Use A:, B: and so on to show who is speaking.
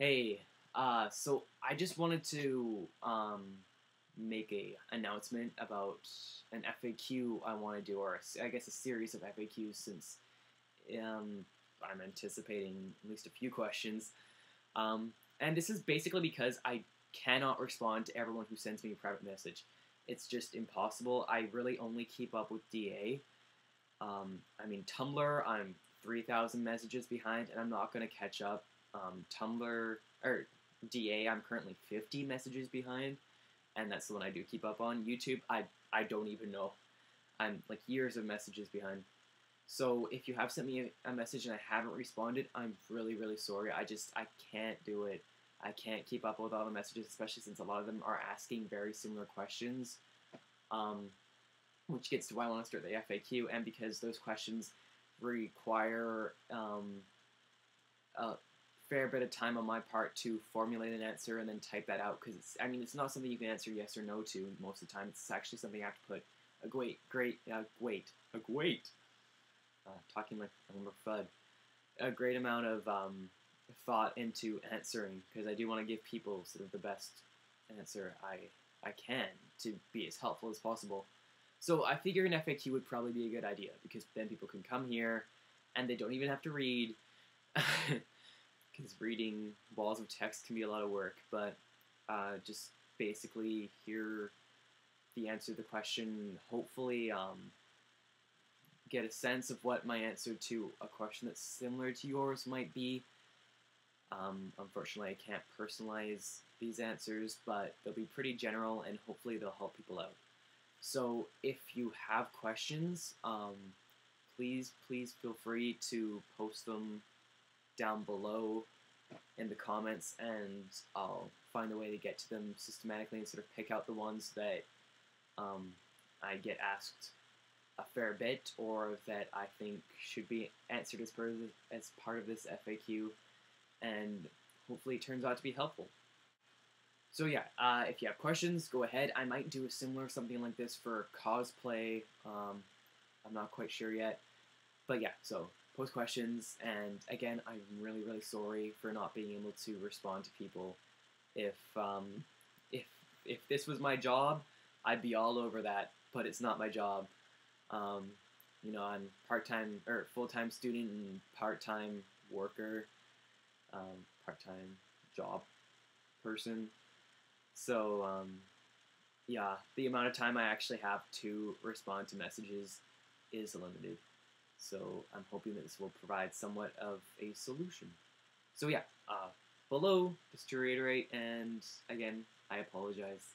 A: Hey, so I just wanted to make a announcement about an FAQ I want to do, or I guess a series of FAQs, since I'm anticipating at least a few questions. And this is basically because I cannot respond to everyone who sends me a private message. It's just impossible. I really only keep up with DA. I mean, Tumblr, I'm 3,000 messages behind, and I'm not going to catch up. Tumblr, or DA, I'm currently 50 messages behind, and that's the one I do keep up on. YouTube, I don't even know. I'm like years of messages behind. So if you have sent me a message and I haven't responded, I'm really, really sorry. I can't do it. I can't keep up with all the messages, especially since a lot of them are asking very similar questions. Which gets to why I want to start the FAQ, and because those questions require a fair bit of time on my part to formulate an answer and then type that out, because it's not something you can answer yes or no to most of the time. It's actually something I have to put talking like I'm a FUD, a great amount of thought into answering, because I do want to give people sort of the best answer I can to be as helpful as possible. So I figure an FAQ would probably be a good idea, because then people can come here and they don't even have to read, because reading walls of text can be a lot of work, but just basically hear the answer to the question, hopefully get a sense of what my answer to a question that's similar to yours might be. Unfortunately, I can't personalize these answers, but they'll be pretty general, and hopefully they'll help people out. So if you have questions, please feel free to post them down below in the comments, and I'll find a way to get to them systematically and sort of pick out the ones that I get asked a fair bit, or that I think should be answered as part of this FAQ, and hopefully it turns out to be helpful. So yeah, if you have questions, go ahead. I might do a similar something like this for cosplay. I'm not quite sure yet. But yeah, so post questions, and again, I'm really, really sorry for not being able to respond to people. If this was my job, I'd be all over that, but it's not my job. You know, I'm part-time or full-time student and part-time worker, part-time job person. So, yeah, the amount of time I actually have to respond to messages is limited. So I'm hoping that this will provide somewhat of a solution. So yeah, below, just to reiterate, and again, I apologize.